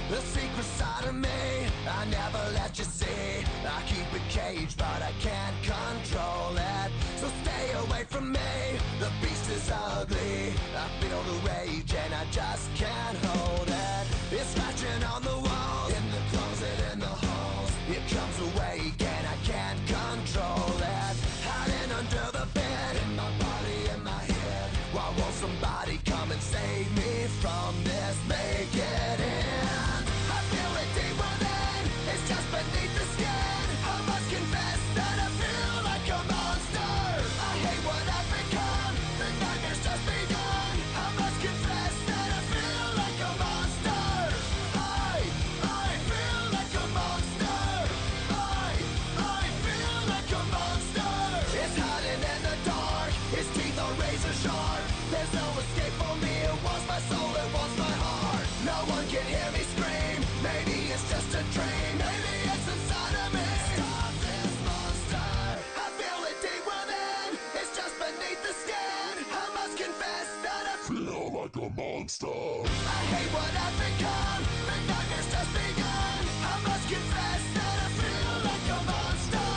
The secret side of me, I never let you see. I keep it caged, but I can't control it. So stay away from me, the beast is ugly. I feel the rage and I just can't hold it. It's scratching on the walls, in the closet, in the halls. It comes awake and I can't control it. Hiding under the bed, in my body, in my head. Why won't somebody come and save me from this? Make it end. I feel it deep within, it's just beneath the skin. I must confess that I feel like a monster. I hate what I've become, the nightmare's just begun. I must confess that I feel like a monster. I feel like a monster. I feel like a monster. It's hiding in the dark, its teeth are razor sharp. There's no escape for me, it wants my soul, it wants my heart. No one can hear me scream, maybe it's just a dream. Maybe it's inside of me. Stop this monster. I feel it deep within, it's just beneath the skin. I must confess that I feel like a monster. I hate what I've become, the nightmare's just begun. I must confess that I feel like a monster.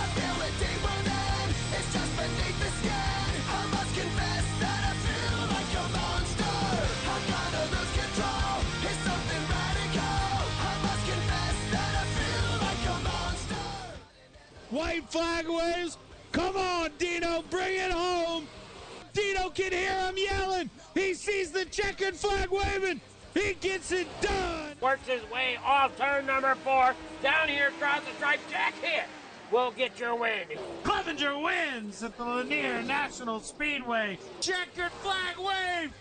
I feel it deep within, it's just beneath the skin. I must confess that I feel like a monster. I'm gonna lose control, it's something radical. I must confess that I feel like a monster. White flag waves. Come on, Dino, bring it home. Dino can hear him yelling. He sees the checkered flag waving. He gets it done. Works his way off turn number 4. Down here across the stripe. Jack here will get your win. Clevenger wins at the Lanier National Speedway. Checkered flag wave.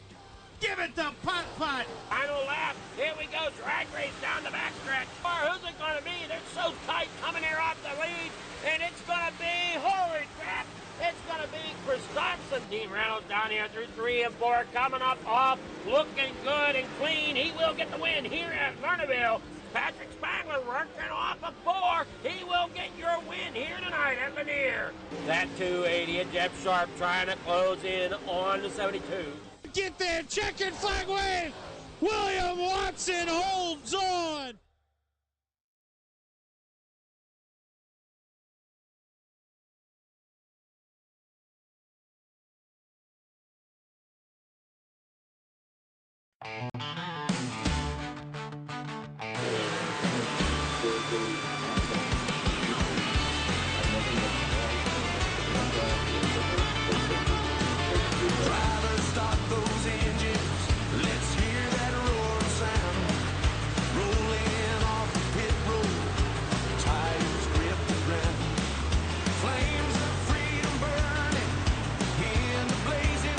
Give it to Putt Putt. Final lap. Here we go. Drag race down the backstretch. Who's it going to be? They're so tight coming here off the lead. And it's going to be, holy crap, it's going to be Chris Thompson. Dean Reynolds down here through 3 and 4. Coming up off, looking good and clean. He will get the win here at Lernerville. Patrick Spangler working off a 4. He will get your win here tonight at Lanier. That 280 and Jeff Sharp trying to close in on the 72. Get there, checkered flag wave. William Watson holds on.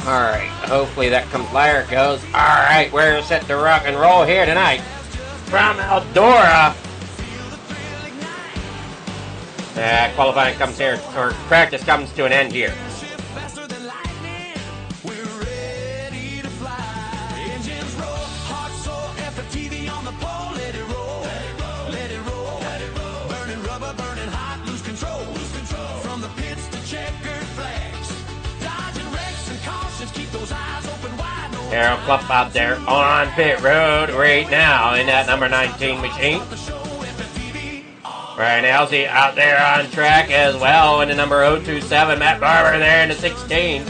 Alright, hopefully that comes. There it goes. Alright, we're set to rock and roll here tonight. From Eldora. Qualifying comes here, or practice comes to an end here. Harold Clump out there on pit road right now in that number 19 machine. Ryan Elsey out there on track as well in the number 027. Matt Barber there in the 16.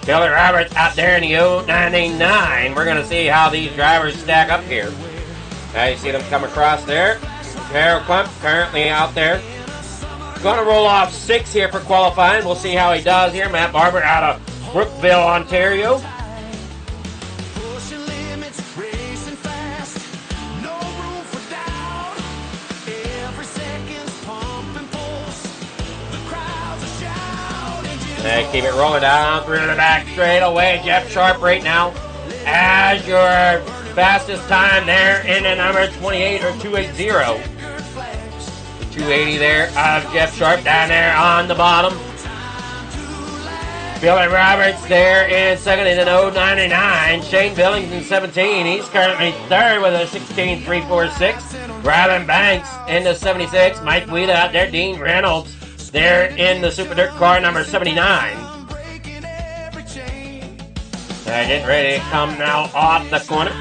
Billy Roberts out there in the 099. We're going to see how these drivers stack up here. Now you see them come across there. Harold Clump currently out there. Going to roll off 6 here for qualifying. We'll see how he does here. Matt Barber out of Brookville, Ontario. They keep it rolling down through the back straight away. Jeff Sharp right now as your fastest time there in the number 28 or 280. The 280 there of Jeff Sharp down there on the bottom. Billy Roberts there in second in an 099. Shane Billings in 17. He's currently third with a 16.346. Rylan Banks in the 76. Mike Weeda out there. Dean Reynolds there in the Super Dirt car number 79. They're getting ready to come now off the corner.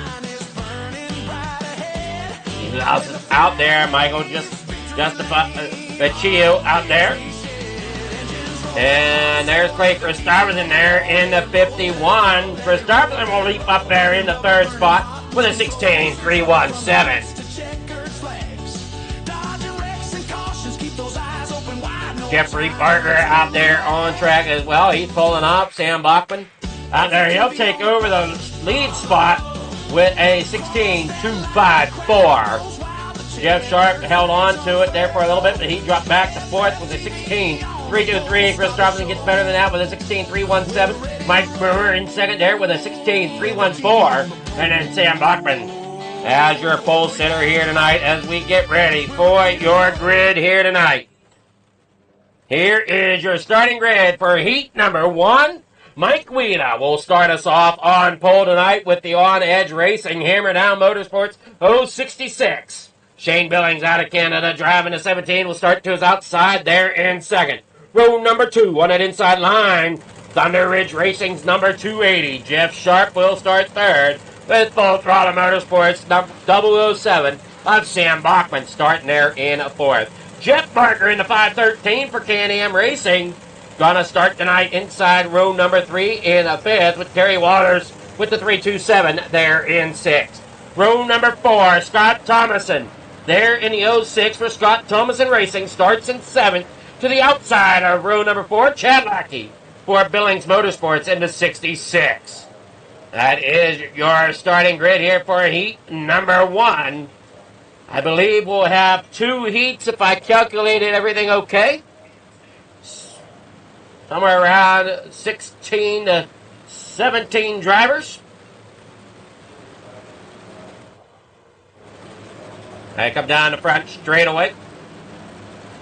out there. Michael Vecchio out there. And there's Clay Christopherson there in the 51. Christopherson will leap up there in the third spot with a 16.317. Jeffrey Barker out there on track as well. He's pulling up. Sam Bachman out there. He'll take over the lead spot with a 16.254. Jeff Sharp held on to it there for a little bit, but he dropped back to fourth with a 16.323. Chris Robinson gets better than that with a 16.317. Mike Brewer in second there with a 16.314. And then Sam Bachman as your pole sitter here tonight as we get ready for your grid here tonight. Here is your starting grid for heat number 1. Mike Wheeler will start us off on pole tonight with the On Edge Racing Hammer Down Motorsports 066. Shane Billings out of Canada driving the 17 will start to his outside there in second. Row number 2 on that inside line. Thunder Ridge Racing's number 280. Jeff Sharp will start third with Full Throttle Motorsports number 007 of Sam Bachman starting there in fourth. Jeff Barker in the 513 for Can-Am Racing. Gonna start tonight inside row number 3 in fifth with Terry Waters with the 327 there in sixth. Row number 4, Scott Thomason. There in the 06 for Scott Thomason Racing starts in seventh to the outside of row number 4, Chad Lackey for Billings Motorsports in the 66. That is your starting grid here for heat number 1. I believe we'll have 2 heats if I calculated everything okay. Somewhere around 16 to 17 drivers. I come down the front straightaway.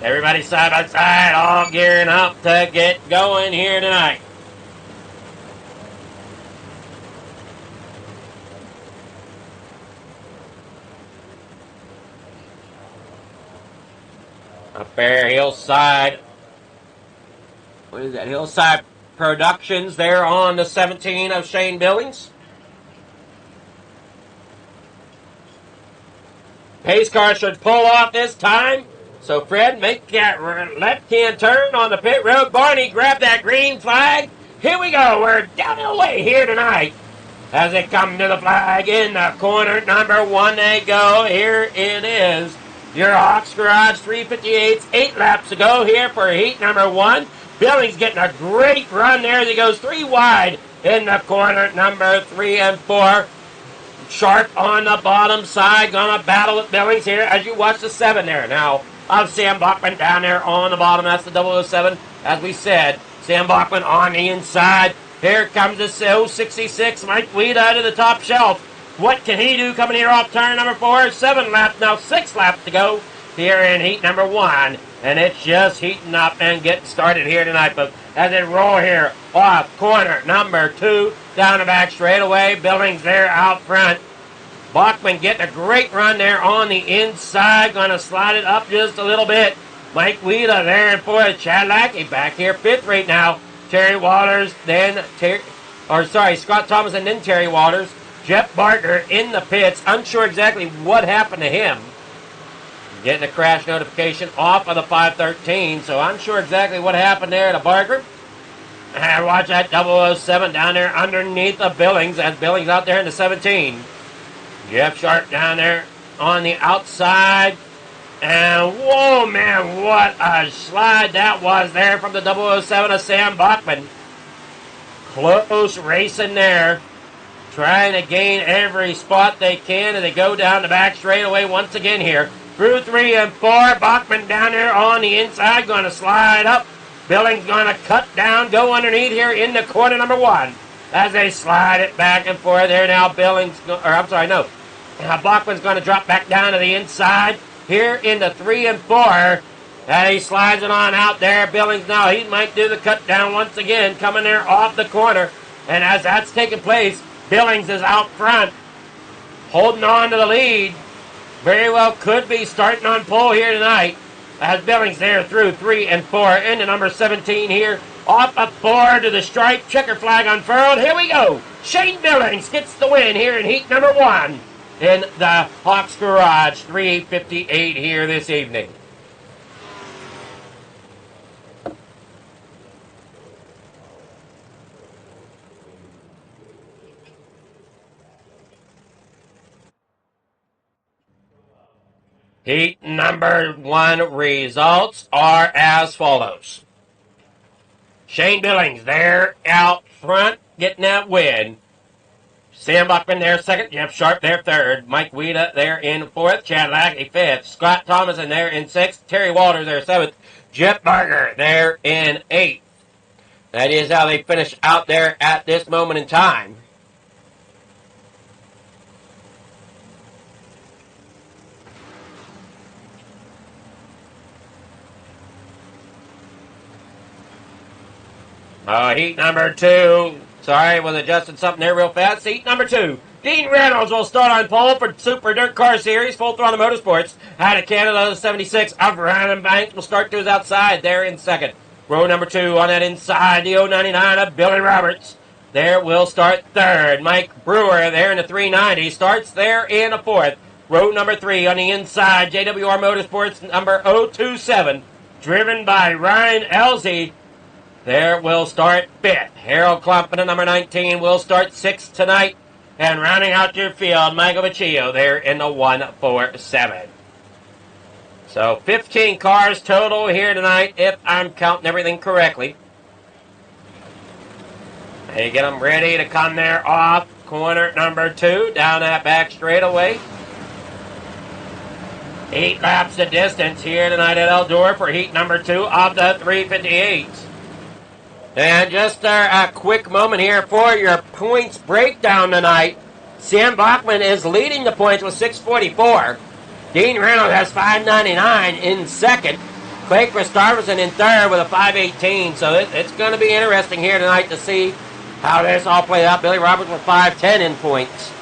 Everybody side by side, all gearing up to get going here tonight. Up there, Hillside. What is that? Hillside Productions there on the 17 of Shane Billings. Pace car should pull off this time. So Fred, make that left-hand turn on the pit road. Barney, grab that green flag. Here we go. We're down the way here tonight. As they come to the flag in the corner number 1 they go. Here it is. Your Hawks Garage 358s, 8 laps to go here for heat number 1. Billings getting a great run there as he goes 3 wide in the corner number 3 and 4. Sharp on the bottom side, gonna battle with Billings here as you watch the 7 there. Now, of Sam Bachman down there on the bottom, that's the 007. As we said, Sam Bachman on the inside. Here comes the 066, Mike Weeda to the top shelf. What can he do coming here off turn number 4? 7 laps, now 6 laps to go here in heat number 1. And it's just heating up and getting started here tonight. But as they roll here off corner number 2, down the back straightaway, Billings there out front. Bachman getting a great run there on the inside. Going to slide it up just a little bit. Mike Wheeler there in fourth. Chad Lackey back here 5th right now. Terry Waters, then Scott Thomas and then Terry Waters. Jeff Barker in the pits. Unsure exactly what happened to him. Getting a crash notification off of the 513. So unsure exactly what happened there to Barker. And watch that 007 down there underneath the Billings. As Billings out there in the 17. Jeff Sharp down there on the outside. And whoa, man, what a slide that was there from the 007 of Sam Bachman. Close racing there. Trying to gain every spot they can as they go down the back straightaway once again here. Through 3 and 4. Bachman down there on the inside. Going to slide up. Billings going to cut down. Go underneath here in the corner number 1. As they slide it back and forth there now. Bachman's going to drop back down to the inside. Here in the 3 and 4. And he slides it on out there. Billings now, he might do the cut down once again. Coming there off the corner. And as that's taking place, Billings is out front. Holding on to the lead. Very well could be starting on pole here tonight. As Billings there through 3 and 4. Into number 17 here. Off of 4 to the stripe. Checker flag unfurled. Here we go. Shane Billings gets the win here in heat number 1. in the Hawks Garage. 3:58 here this evening. Heat number 1 results are as follows. Shane Billings there out front, getting that win. Sam Buckman there second, Jeff Sharp there third, Mike Weeda there in fourth, Chad Lackey fifth, Scott Thomason there in sixth, Terry Walters there seventh, Jeff Barger there in eighth. That is how they finish out there at this moment in time. Heat number 2. Sorry, was adjusting something there real fast. Heat number 2. Dean Reynolds will start on pole for Super Dirt Car Series, Full Throttle Motorsports. Out of Canada, 76 of Ryan Banks will start to his outside there in second. Row number 2 on that inside, the 099 of Billy Roberts. There will start third. Mike Brewer there in the 390 starts there in a fourth. Row number 3 on the inside, JWR Motorsports number 027, driven by Ryan Elsie. There will start fifth. Harold Klump in the number 19 will start sixth tonight. And rounding out your field, Michael Vecchio there in the 147. So 15 cars total here tonight, if I'm counting everything correctly. They get them ready to come there off corner number 2 down that back straightaway. 8 laps the distance here tonight at Eldora for heat number 2 of the 358. And just a quick moment here for your points breakdown tonight. Sam Bachman is leading the points with 644. Dean Reynolds has 599 in second. Clay Christopherson in third with a 518. So it's going to be interesting here tonight to see how this all plays out. Billy Roberts with 510 in points.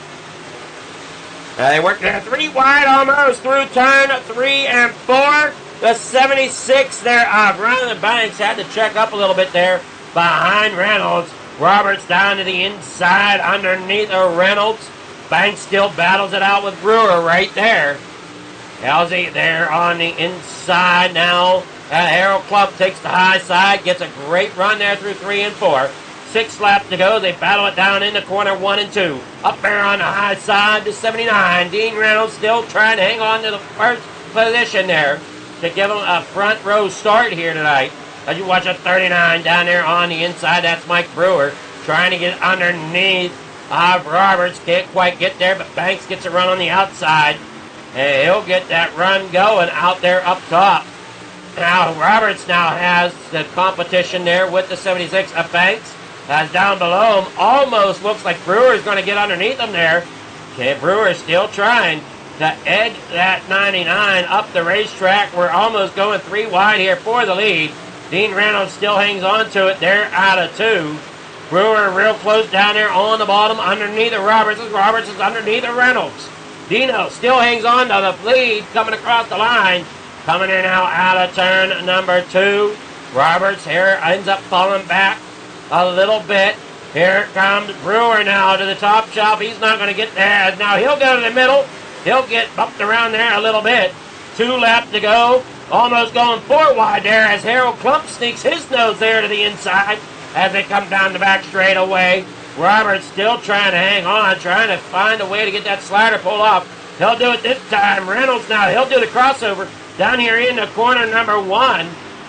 They worked there 3 wide almost through turn 3 and 4. The 76 there of Ryan Banks had to check up a little bit there behind Reynolds. Roberts down to the inside underneath of Reynolds. Banks still battles it out with Brewer right there. Elsie there on the inside now. Harold Klump takes the high side, gets a great run there through 3 and 4. 6 laps to go. They battle it down into corner 1 and 2. Up there on the high side to 79. Dean Reynolds still trying to hang on to the first position there to give him a front row start here tonight. As you watch a 39 down there on the inside, that's Mike Brewer trying to get underneath Roberts. Can't quite get there, but Banks gets a run on the outside. And he'll get that run going out there up top. Now Roberts now has the competition there with the 76 of Banks. As down below him, almost looks like Brewer's going to get underneath him there. Okay, Brewer's still trying to edge that 99 up the racetrack. We're almost going 3 wide here for the lead. Dean Reynolds still hangs on to it. They're out of 2. Brewer real close down there on the bottom underneath of Roberts. Roberts is underneath of Reynolds. Dino still hangs on to the lead coming across the line. Coming in now out of turn number 2. Roberts here ends up falling back a little bit. Here comes Brewer now to the top shelf. He's not going to get there. Now he'll go to the middle. He'll get bumped around there a little bit. 2 laps to go. Almost going 4 wide there as Harold Klump sneaks his nose there to the inside as they come down the back straightaway. Roberts still trying to hang on, trying to find a way to get that slider pulled off. He'll do it this time. Reynolds now, he'll do the crossover down here into corner number 1.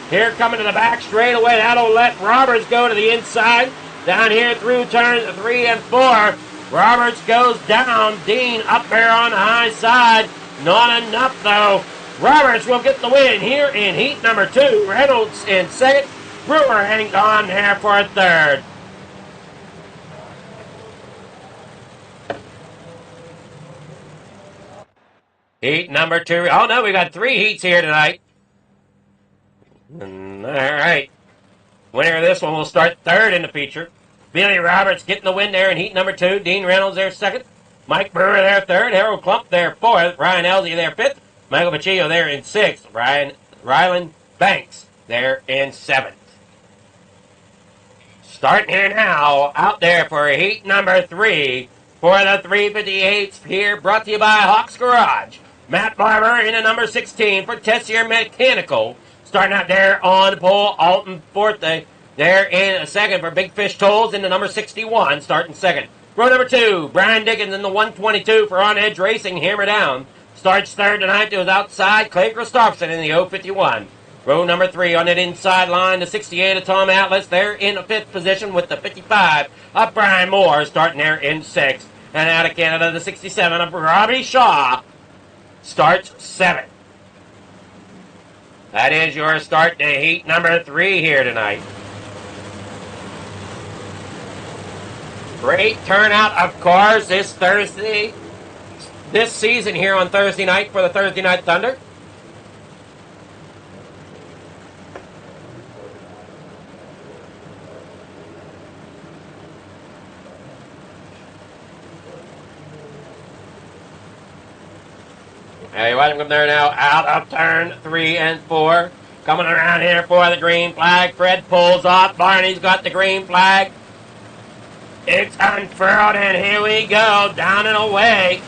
Here coming to the back straightaway. That'll let Roberts go to the inside. Down here through turns 3 and 4. Roberts goes down. Dean up there on the high side. Not enough though. Roberts will get the win here in heat number 2. Reynolds in second. Brewer hangs on there for a third. Heat number 2. Oh no, we got 3 heats here tonight. All right. Winner of this one will start third in the feature. Billy Roberts getting the win there in heat number 2. Dean Reynolds there second. Mike Brewer there third. Harold Klump there fourth. Ryan Elsie there fifth. Michael Vecchio there in 6th. Rylan Banks there in 7th. Starting here now, out there for heat number 3. For the 358s here, brought to you by Hawks Garage. Matt Barber in the number 16 for Tessier Mechanical. Starting out there on the pole, Alton Forte. There in a second for Big Fish Tolls in the number 61, starting second. Row number 2, Brian Dickens in the 122 for On Edge Racing, Hammer Down. Starts third tonight to his outside, Clay Christopherson in the 051. Row number 3 on that inside line, the 68 of Tom Atlas. There in the 5th position with the 55 of Brian Moore, starting there in 6th. And out of Canada, the 67 of Robbie Shaw starts 7th. That is your start to heat number 3 here tonight. Great turnout of cars this season here on Thursday night for the Thursday Night Thunder. Hey, watch him come there now, out of turn 3 and 4. Coming around here for the green flag. Fred pulls off. Barney's got the green flag. It's unfurled, and here we go, down and away.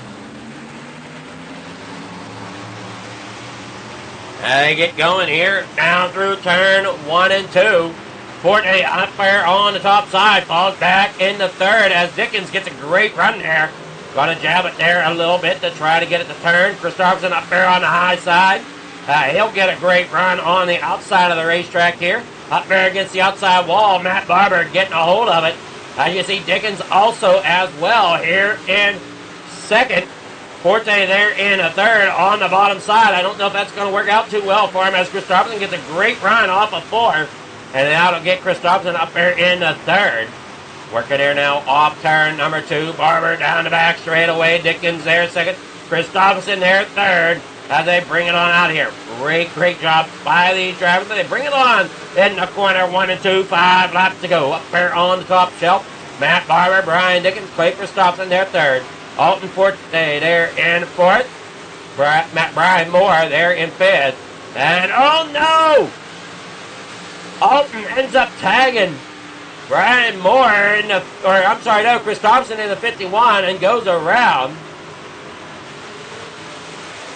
They get going here, down through turn 1 and 2. Forte up there on the top side, falls back in the 3rd as Dickens gets a great run there. Gonna jab it there a little bit to try to get it to turn. Christopherson up there on the high side. He'll get a great run on the outside of the racetrack here. Up there against the outside wall, Matt Barber getting a hold of it. You see Dickens also as well here in 2nd. Forte there in a 3rd on the bottom side. I don't know if that's going to work out too well for him as Christopherson gets a great run off of 4th. And that'll get Christopherson up there in the 3rd. Working there now off turn number 2. Barber down the back straight away. Dickens there 2nd. Christopherson there 3rd as they bring it on out here. Great job by these drivers. They bring it on in the corner. 1 and 2, 5 laps to go. Up there on the top shelf. Matt Barber, Brian Dickens, Clay Christopherson there 3rd. Alton Forte there in 4th. Brian Moore there in 5th. And oh no! Alton ends up tagging Brian Moore Christopherson in the 51 and goes around.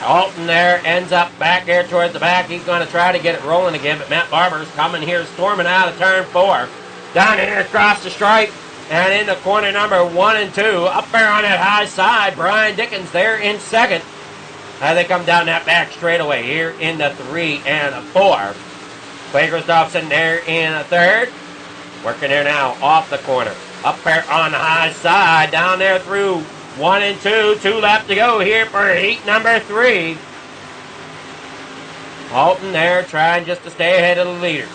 Alton there ends up back there towards the back. He's going to try to get it rolling again, but Matt Barber's coming here, storming out of turn 4. Down here across the stripe and in the corner number 1 and 2. Up there on that high side, Brian Dickens there in 2nd. As they come down that back straightaway here in the 3 and 4. Clay Christopherson there in a 3rd. Working there now off the corner. Up there on the high side, down there through 1 and 2. 2 laps to go here for heat number 3. Alton there trying just to stay ahead of the leaders.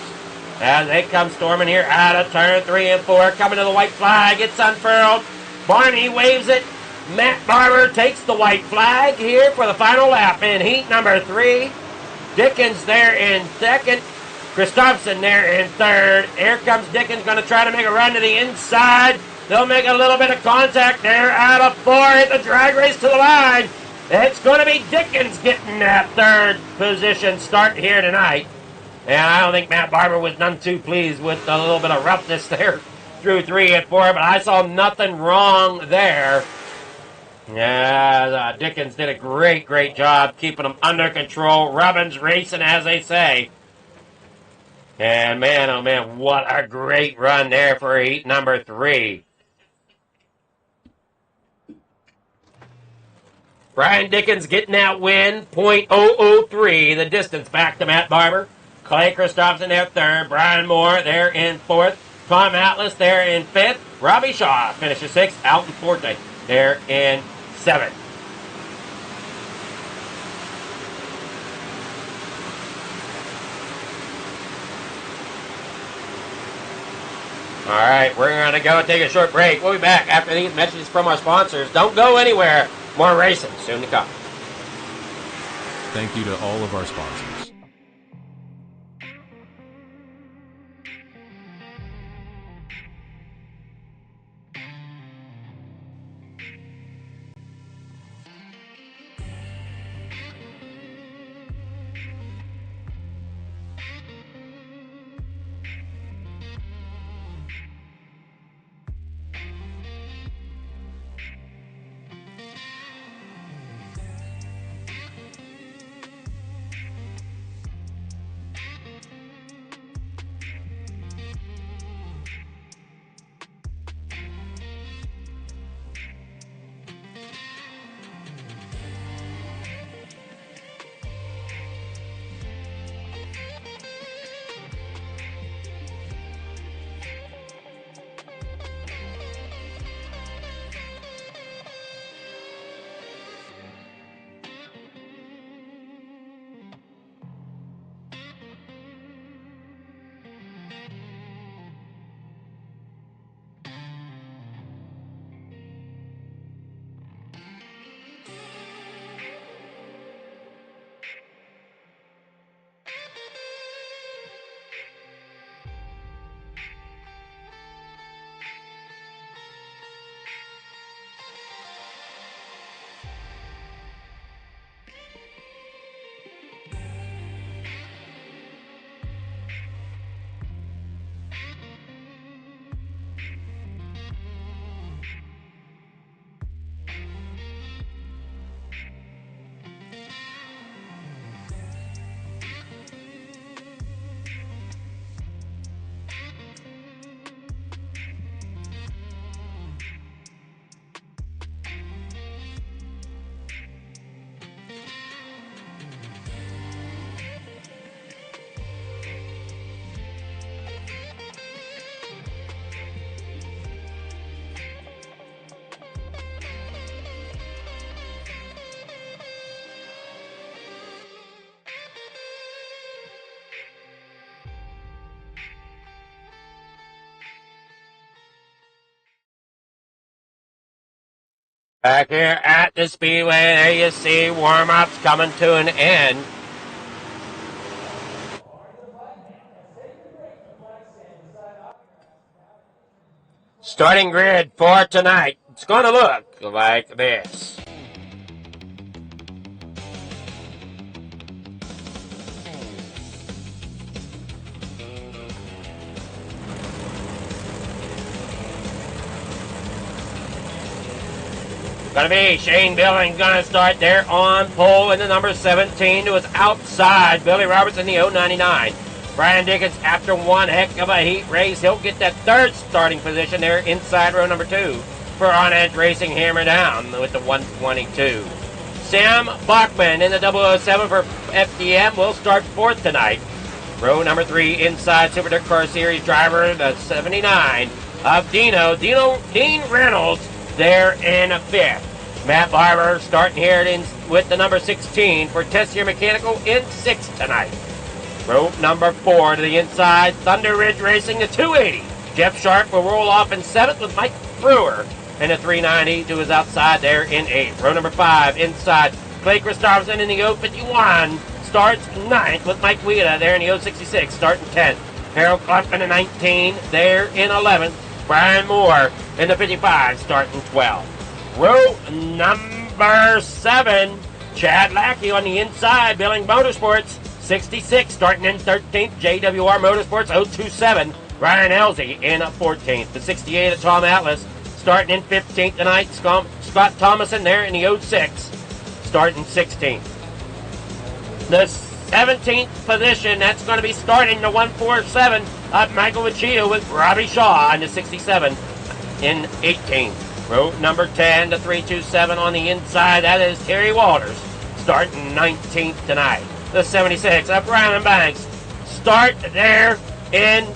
As they come storming here out of turn 3 and 4. Coming to the white flag. It's unfurled. Barney waves it. Matt Barber takes the white flag here for the final lap in heat number 3. Dickens there in 2nd. Christopherson there in 3rd. Here comes Dickens, going to try to make a run to the inside. They'll make a little bit of contact there out of 4. Hit the drag race to the line. It's going to be Dickens getting that 3rd position start here tonight. And I don't think Matt Barber was none too pleased with a little bit of roughness there through 3 and 4, but I saw nothing wrong there. Yeah, Dickens did a great job keeping them under control. Robbins racing, as they say. And man, oh man, what a great run there for heat number 3. Brian Dickens getting that win, .003, the distance back to Matt Barber. Clay Christopherson there 3rd. Brian Moore there in 4th. Tom Atlas there in 5th. Robbie Shaw finishes 6th. Alton Forte there in 7th. All right, we're going to go take a short break. We'll be back after these messages from our sponsors. Don't go anywhere. More racing soon to come. Thank you to all of our sponsors. Back here at the Speedway, there you see warm-ups coming to an end. Starting grid for tonight, it's going to look like this. Going to be Shane Billings going to start there on pole in the number 17 to his outside. Billy Roberts in the 099. Brian Dickens, after one heck of a heat race, he'll get that third starting position there inside row number 2 for On Edge Racing Hammer Down with the 122. Sam Bachman in the 007 for FDM will start fourth tonight. Row number 3 inside Super Dirt Car Series driver, the 79 of Dean Reynolds there in fifth. Matt Barber starting here with the number 16 for Tessier Mechanical in sixth tonight. Row number 4 to the inside, Thunder Ridge Racing, the 280. Jeff Sharp will roll off in seventh with Mike Brewer in the 390 to his outside there in eighth. Row number 5 inside, Clay Christopherson in the 051 starts ninth with Mike Wheeler there in the 066 starting 10th. Harold Clump in the 19 there in 11th. Brian Moore in the 55 starting 12th. Row number 7, Chad Lackey on the inside, Billing Motorsports, 66, starting in 13th, JWR Motorsports, 027, Ryan Elsie in 14th. The 68 of Tom Atlas, starting in 15th tonight, Scott Thomason there in the 06, starting 16th. The 17th position, that's going to be starting the 147 of Michael Vachio with Robbie Shaw in the 67 in 18th. Row number 10 to 327 on the inside, that is Terry Walters, starting 19th tonight. The 76 of Ryland Banks start there in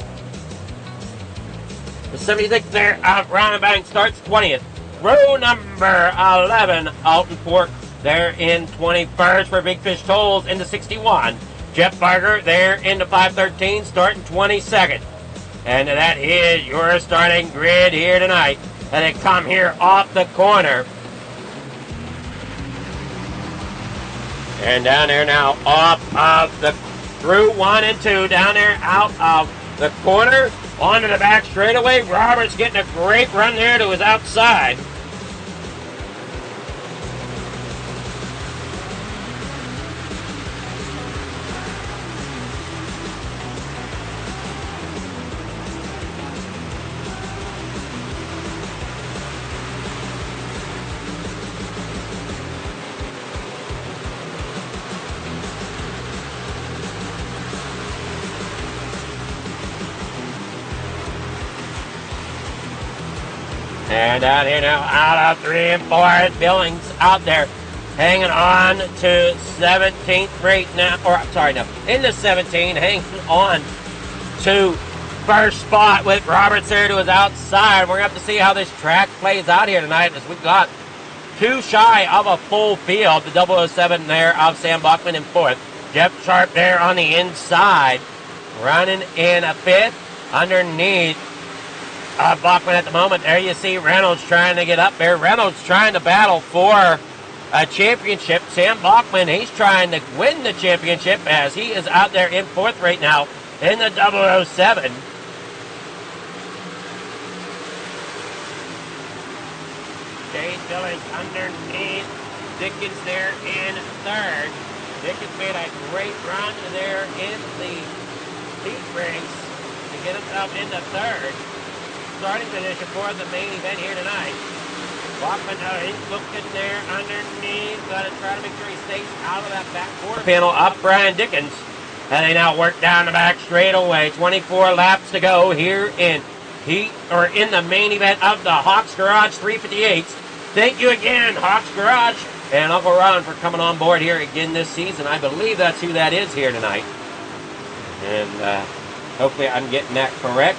the 76 there of Ryland Banks starts 20th. Row number 11, Alton Fork there in 21st for Big Fish Tolls in the 61. Jeff Barger there in the 513 starting 22nd. And that is your starting grid here tonight. And they come here off the corner. And down there now off of the through 1 and 2. Down there out of the corner onto the back straightaway. Roberts getting a great run there to his outside. And down here now, out of 3 and 4, Billings out there, hanging on to 17th right now, in the 17, hanging on to first spot with Roberts there to his outside. We're going to have to see how this track plays out here tonight as we've got too shy of a full field. The 007 there of Sam Bachman in fourth. Jeff Sharp there on the inside, running in a fifth underneath Bachman at the moment. There you see Reynolds trying to get up there. Reynolds trying to battle for a championship. Sam Bachman, he's trying to win the championship as he is out there in fourth right now in the 007. Shane Billings underneath. Dickens there in third. Dickens made a great run there in the heat race to get himself into third. Starting position for the main event here tonight. Bachman, he's looking there underneath. Got to try to make sure he stays out of that back quarter panel up Brian Dickens. And they now work down the back straightaway. 24 laps to go here in the main event of the Hawks Garage 358s. Thank you again, Hawks Garage and Uncle Ron for coming on board here again this season. I believe that's who that is here tonight. And hopefully I'm getting that correct.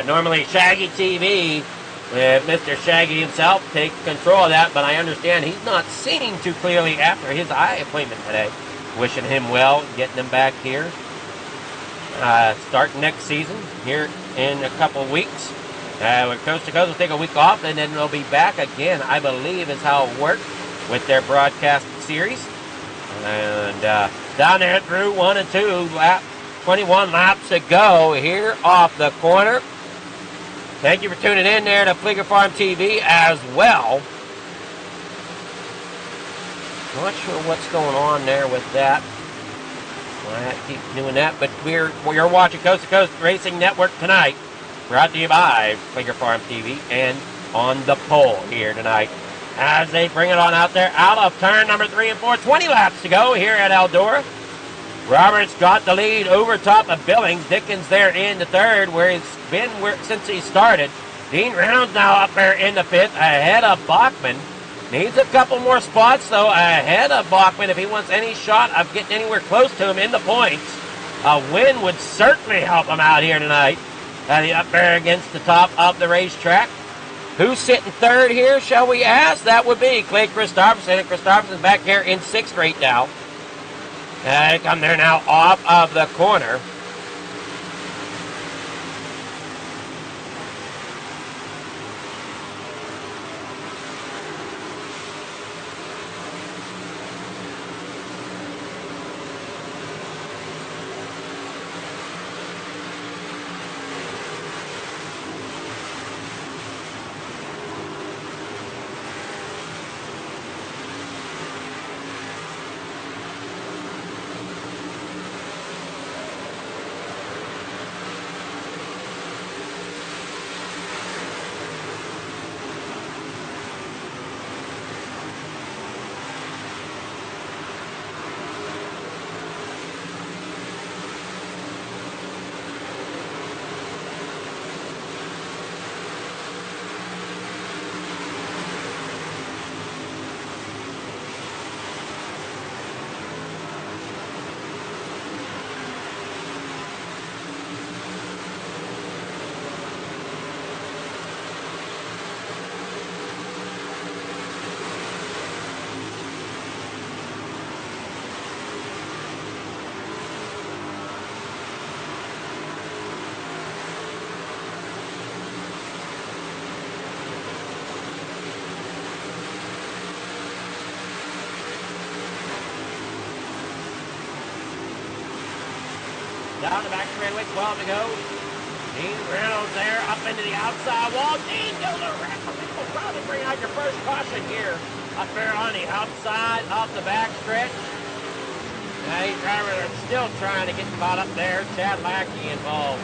Normally Shaggy TV with Mr. Shaggy himself takes control of that, but I understand he's not seeing too clearly after his eye appointment today. Wishing him well, getting him back here. Starting next season here in a couple weeks. With Coast to Coast, we'll take a week off, and then we'll be back again, I believe is how it worked with their broadcast series. And down there through 1 and 2, 21 laps to go here off the corner. Thank you for tuning in there to Fleeger Farm TV as well. Not sure what's going on there with that. I keep doing that, but we're watching Coast to Coast Racing Network tonight. Brought to you by Fleeger Farm TV and on the pole here tonight. As they bring it on out there, out of turn number 3 and 4, 20 laps to go here at Eldora. Roberts got the lead over top of Billings. Dickens there in the third, where he's been since he started. Dean Reynolds now up there in the fifth, ahead of Bachman. Needs a couple more spots, though, ahead of Bachman if he wants any shot of getting anywhere close to him in the points. A win would certainly help him out here tonight. Up there against the top of the racetrack. Who's sitting third here, shall we ask? That would be Clay Christopherson. And Christopherson's back here in sixth right now. They come there now off of the corner. Down the back straightaway, 12 to go. Dean Reynolds there, up into the outside wall. Dean goes around. We'll probably bring out your first caution here. Up there on the outside of the back stretch. These drivers are still trying to get caught up there. Chad Lackey involved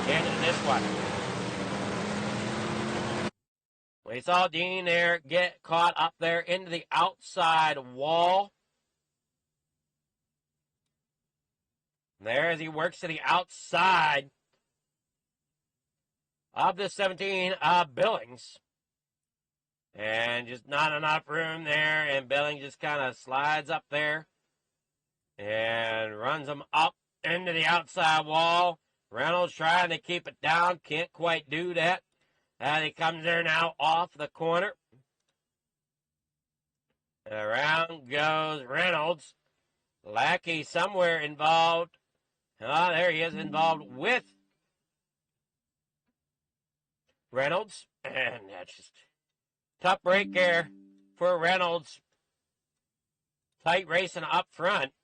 in this one. We saw Dean there get caught up there into the outside wall. There as he works to the outside of the 17 Billings. And just not enough room there. And Billings just kind of slides up there and runs him up into the outside wall. Reynolds trying to keep it down. Can't quite do that. And he comes there now off the corner. And around goes Reynolds. Lackey somewhere involved. Oh, there he is, involved with Reynolds. And that's just tough break there for Reynolds. Tight racing up front.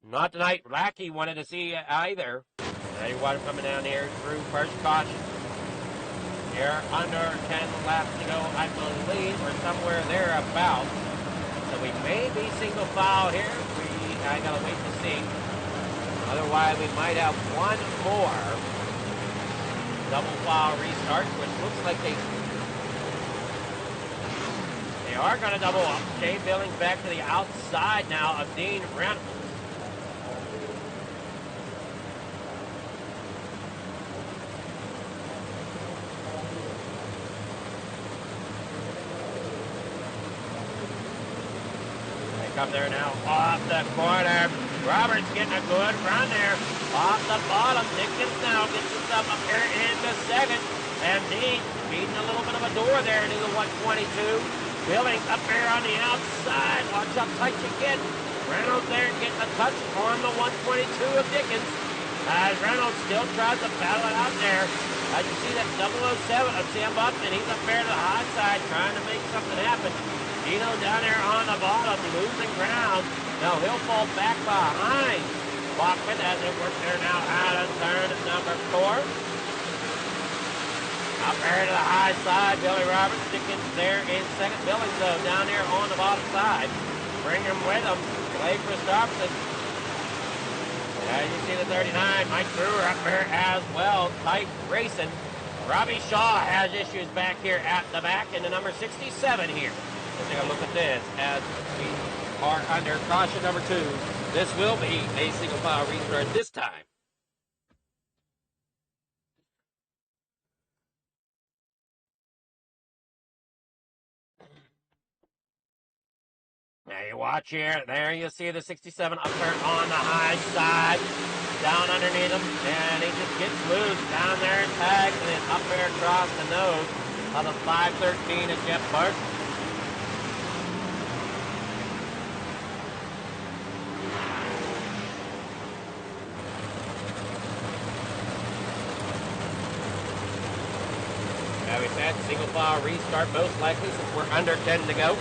Not tonight. Lackey wanted to see either. Now you watch him coming down here through first caution. Here under 10 laps to go, I believe, or somewhere thereabouts. So we may be single file here. I gotta wait to see. Otherwise, we might have one more double file restart, which looks like they are gonna double up. Shane Billings back to the outside now of Dean Reynolds. Up there now, off the corner. Roberts getting a good run there. Off the bottom. Dickens now gets himself up here into second. And Dean beating a little bit of a door there into the 122. Billings up there on the outside. Watch how tight you get. Reynolds there getting a touch on the 122 of Dickens. As Reynolds still tries to battle it out there. You see that 007 of Sam Buckman. He's up there to the high side trying to make something happen. Dino down there on the bottom, losing ground. Now he'll fall back behind Buckman as they work there now out of turn at number 4. Up there to the high side, Billy Roberts sticking there in second. Billings, though, down there on the bottom side. Bring him with him. Blake Christopherson. Yeah, you see the 39. Mike Brewer up there as well. Tight racing. Robbie Shaw has issues back here at the back in the number 67 here. We'll take a look at this as we are under caution number 2. This will be a single file restart this time. Now you watch here. There you see the 67 up there on the high side. Down underneath him. And he just gets loose down there and tags. And then up there across the nose of the 513 of Jeff Barton. Now we said single file restart most likely since we're under 10 to go.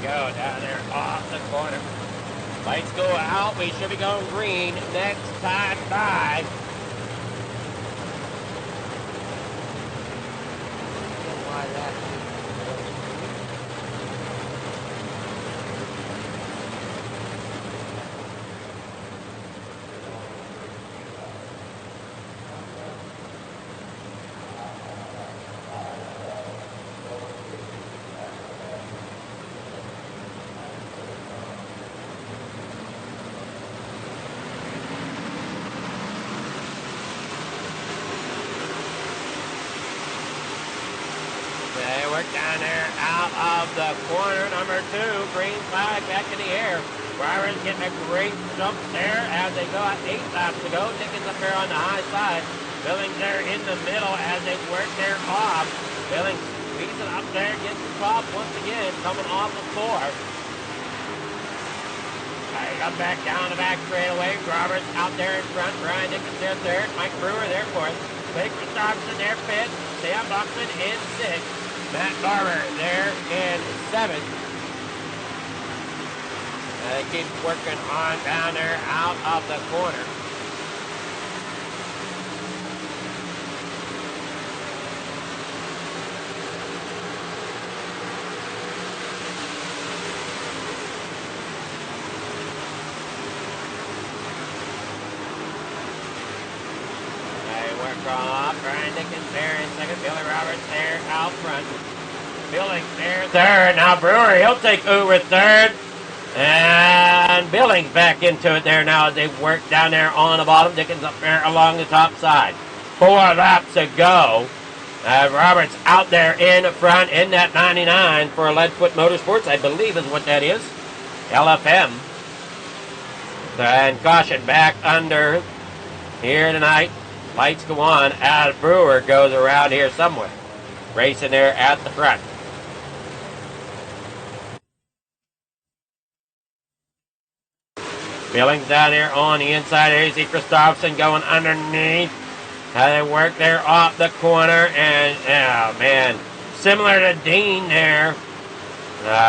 Go down there off the corner. Lights go out. We should be going green next time by. Why that? Down there out of the corner, number 2, green flag back in the air. Brier's getting a great jump there as they go at 8 laps to go. Dickens up there on the high side. Billings there in the middle as they work their off. Billings squeezing up there, gets the top once again, coming off the floor. Up back down the back straightaway. Roberts out there in front. Brian Dickens there third. Mike Brewer there fourth. Blake Christopherson there fifth. Sam Buckman in sixth. Matt Barber there in 7th. They keep working on down there out of the corner. Brian Dickens there in second. Billy Roberts there out front. Billings there third. Now Brewer, he'll take over third. And Billings back into it there now as they work down there on the bottom. Dickens up there along the top side. 4 laps to go. Roberts out there in front in that 99 for Leadfoot Motorsports, I believe is what that is. LFM. And caution back under here tonight. Lights go on as Brewer goes around here somewhere. Racing there at the front. Billings down here on the inside. There you see Christopherson going underneath. How they work there off the corner. And, oh man, similar to Dean there.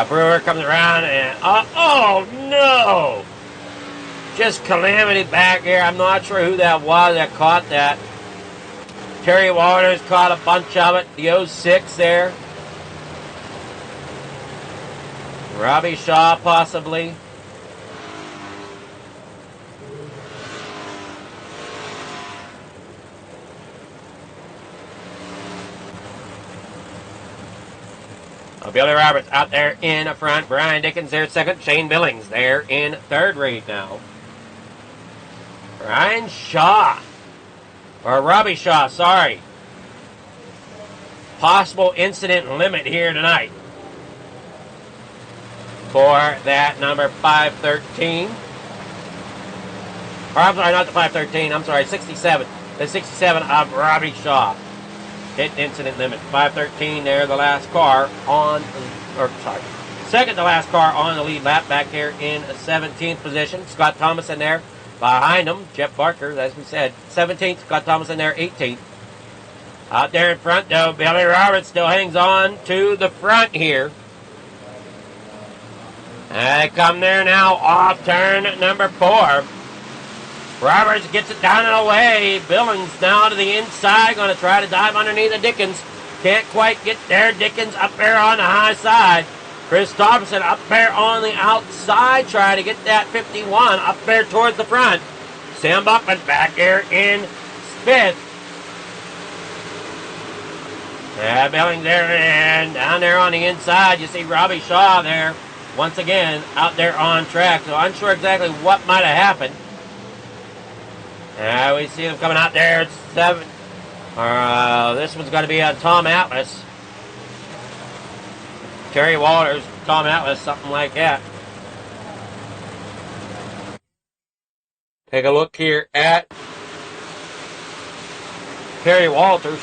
Brewer comes around and, oh no! Just calamity back here. I'm not sure who that was that caught that. Terry Waters caught a bunch of it. The 06 there. Robbie Shaw possibly. Billy Roberts out there in front. Brian Dickens there second. Shane Billings there in third right now. Ryan Shaw. Or Robbie Shaw, sorry. Possible incident limit here tonight. for that number 513. Or I'm sorry, not the 513. I'm sorry, 67. The 67 of Robbie Shaw. Hit incident limit. 513 there, the last car on, or sorry, second to last car on the lead lap back here in 17th position. Scott Thomas in there. Behind him, Jeff Barker, as we said, 17th. Scott Thomas in there, 18th. Out there in front, though, Billy Roberts still hangs on to the front here. And they come there now off turn number 4. Roberts gets it down and away. Billings now to the inside, going to try to dive underneath the Dickens. Can't quite get there. Dickens up there on the high side. Chris Thompson up there on the outside, trying to get that 51 up there towards the front. Sam Buckman back here in 5th. Yeah, Billings there, and down there on the inside, you see Robbie Shaw there, once again, out there on track. So unsure exactly what might have happened. We see him coming out there at 7. This one's going to be on Tom Atlas. Terry Walters, Tom Atlas, something like that. Take a look here at Terry Walters.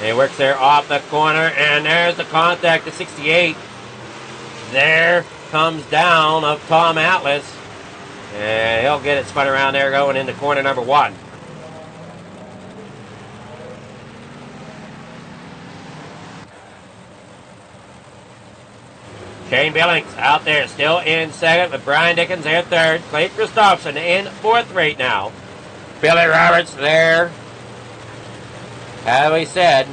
He works there off the corner, and there's the contact to 68. There comes down of Tom Atlas. And he'll get it spun around there going into corner number 1. Shane Billings out there still in 2nd with Brian Dickens there 3rd. Clay Christopherson in 4th right now. Billy Roberts there, as we said,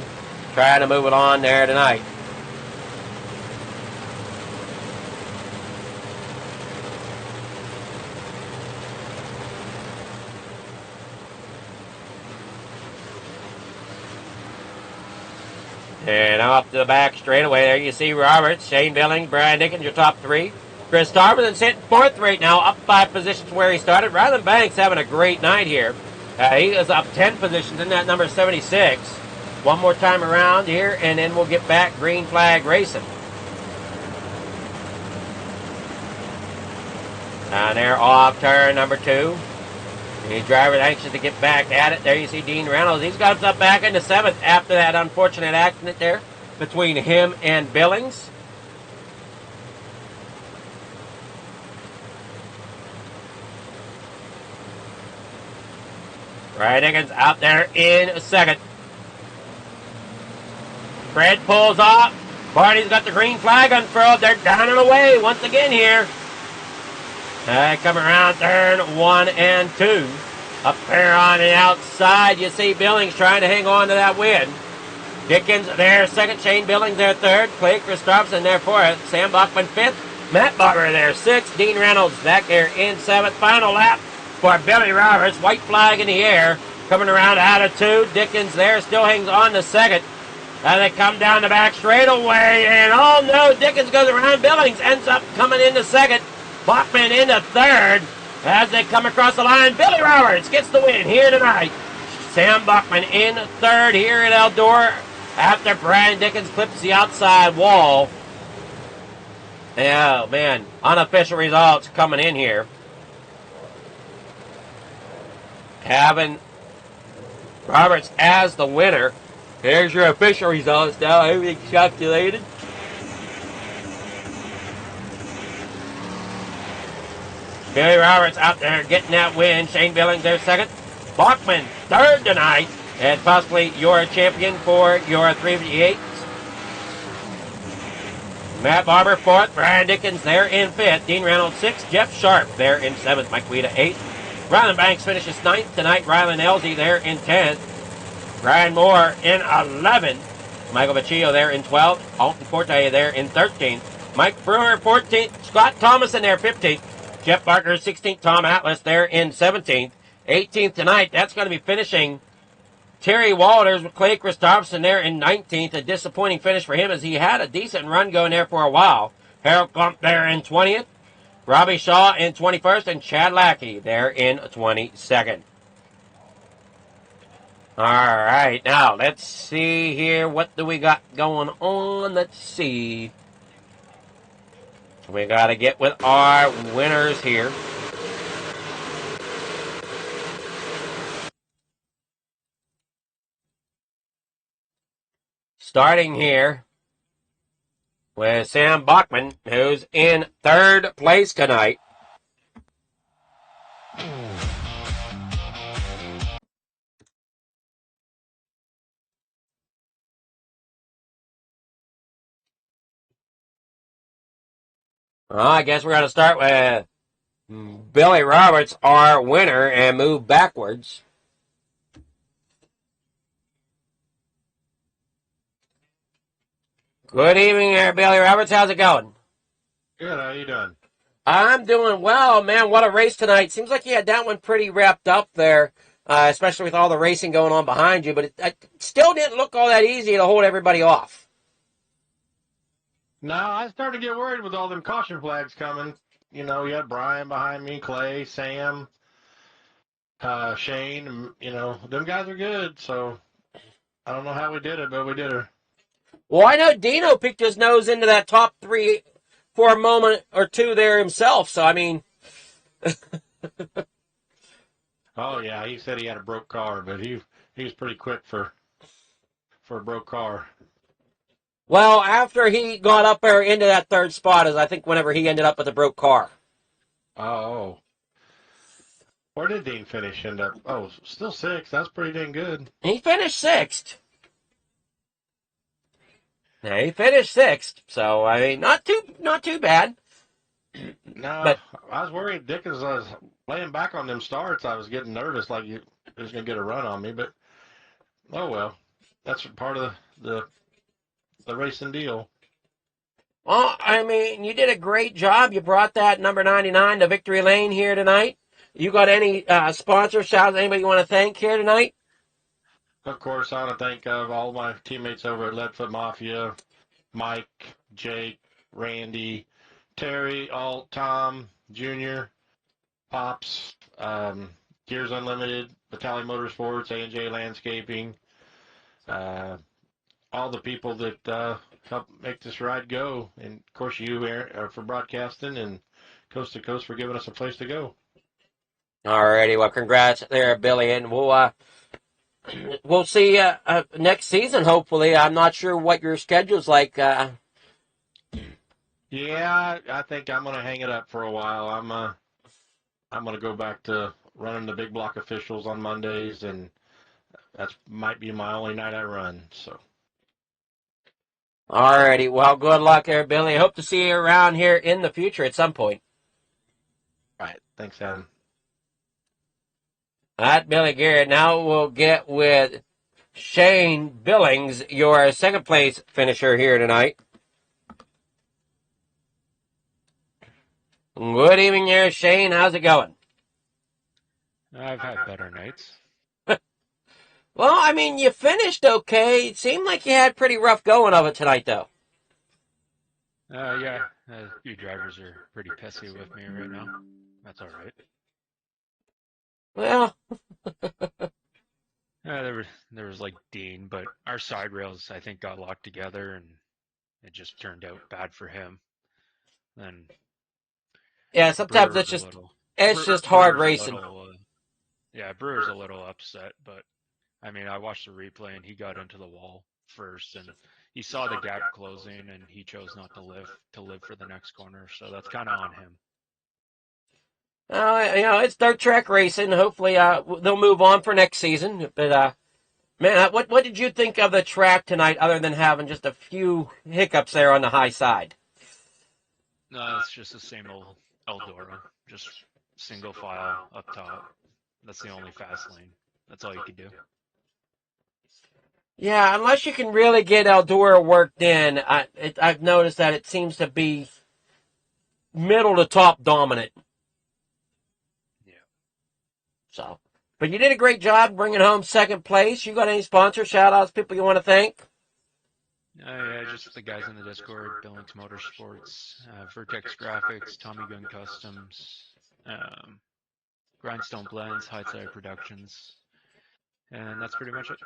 trying to move it on there tonight. And off to the back straightaway there, you see Roberts, Shane Billings, Brian Dickens, your top 3. Chris Tarverson sitting 4th right now, up 5 positions where he started. Ryland Banks having a great night here. He is up 10 positions in that number 76. One more time around here, and then we'll get back green flag racing. Down there off turn number 2. The driver anxious to get back at it. There you see Dean Reynolds. He's got himself back into 7th after that unfortunate accident there between him and Billings. Brian Dickens out there in 2nd. Fred pulls off. Barney's got the green flag unfurled. They're down and away once again here. Come around turn 1 and 2. Up there on the outside, you see Billings trying to hang on to that win. Dickens there 2nd. Shane Billings there 3rd. Clay Christopherson there 4th. Sam Buckman 5th. Matt Barber there 6th. Dean Reynolds back there in 7th. Final lap for Billy Roberts. White flag in the air. Coming around out of 2. Dickens there still hangs on to 2nd. And they come down the back straightaway. And oh no, Dickens goes around. Billings ends up coming into 2nd. Buckman into 3rd. As they come across the line, Billy Roberts gets the win here tonight. Sam Buckman in 3rd here at Eldora after Brian Dickens clips the outside wall. Oh, man. Unofficial results coming in here. Having Roberts as the winner. Here's your official results now. Everything's calculated. Billy Roberts out there getting that win. Shane Billings there 2nd. Bachman 3rd tonight. And possibly your champion for your 358s. Matt Barber 4th. Brian Dickens there in 5th. Dean Reynolds 6th. Jeff Sharp there in 7th. Mike Weeda 8th. Ryland Banks finishes 9th tonight. Ryland Elsie there in 10th. Brian Moore in 11th. Michael Bacillo there in 12th. Alton Forte there in 13th. Mike Brewer 14th. Scott Thomas in there 15th. Jeff Barker 16th. Tom Atlas there in 17th. 18th tonight. That's going to be finishing Terry Walters with Clay Christopherson there in 19th. A disappointing finish for him as he had a decent run going there for a while. Harold Klump there in 20th. Robbie Shaw in 21st. And Chad Lackey there in 22nd. All right. Now, let's see here. What do we got going on? Let's see. We got to get with our winners here. Starting here with Sam Bachman, who's in third place tonight. Well, I guess we're going to start with Billy Roberts, our winner, and move backwards. Good evening there, Billy Roberts. How's it going? Good. How you doing? I'm doing well, man. What a race tonight. Seems like you had that one pretty wrapped up there, especially with all the racing going on behind you, but it still didn't look all that easy to hold everybody off. No, I started to get worried with all them caution flags coming. You know, you had Brian behind me, Clay, Sam, Shane. You know, them guys are good. So I don't know how we did it, but we did it. Well, I know Dino picked his nose into that top three for a moment or two there himself. So, I mean. Oh yeah, he said he had a broke car, but he was pretty quick for a broke car. Well, after he got up there into that third spot is I think whenever he ended up with a broke car. Oh. Where did Dean finish? End up? Oh, still sixth. That's pretty dang good. He finished sixth. Yeah, he finished sixth. So I mean, not too bad. No, But I was worried. Dickens was laying back on them starts. I was getting nervous, like he was gonna get a run on me. But oh well, that's part of the racing deal. well, I mean, you did a great job. You brought that number 99 to Victory Lane here tonight. You got any sponsor shouts? Anybody you want to thank here tonight? Of course, I want to thank all my teammates over at Leadfoot Mafia, Mike, Jake, Randy, Terry, Alt, Tom, Junior, Pops, Gears Unlimited, Battalion Motorsports, A&J Landscaping, all the people that help make this ride go, and of course you, Aaron, for broadcasting, and Coast to Coast for giving us a place to go. Alrighty, well, congrats there, Billy, and we'll see next season. Hopefully, I'm not sure what your schedule's like. Yeah, I think I'm gonna hang it up for a while. I'm gonna go back to running the big block officials on Mondays, and that's might be my only night I run. So. Alrighty, well, good luck there, Billy. Hope to see you around here in the future at some point. All right, thanks, Adam. All right, Billy Garrett. Now we'll get with Shane Billings, your second place finisher here tonight. Good evening there, Shane. How's it going? I've had better nights. Well, I mean, you finished okay. It seemed like you had pretty rough going of it tonight, though. Yeah, a few drivers are pretty pissy with me right now. That's all right. Well, There was like Dean, but our side rails I think got locked together, and it just turned out bad for him. Then yeah, sometimes Brewer's a little. it's just hard Brewer's racing. Yeah, Brewer's a little upset, but I mean, I watched the replay and he got into the wall first, and he saw the gap closing, and he chose not to live for the next corner. So that's kind of on him. It's dirt track racing. Hopefully, they'll move on for next season. But man, what did you think of the track tonight, other than having just a few hiccups there on the high side? No, it's just the same old Eldora, just single file up top. That's the only fast lane. That's all you can do. Yeah, unless you can really get Eldora worked in, I've noticed that it seems to be middle to top dominant. Yeah. So, but you did a great job bringing home second place. You got any sponsor shout-outs, people you want to thank? Yeah, just the guys in the Discord, Billings Motorsports, Vertex Graphics, Tommy Gun Customs, Grindstone Blends, Hightside Productions, and that's pretty much it.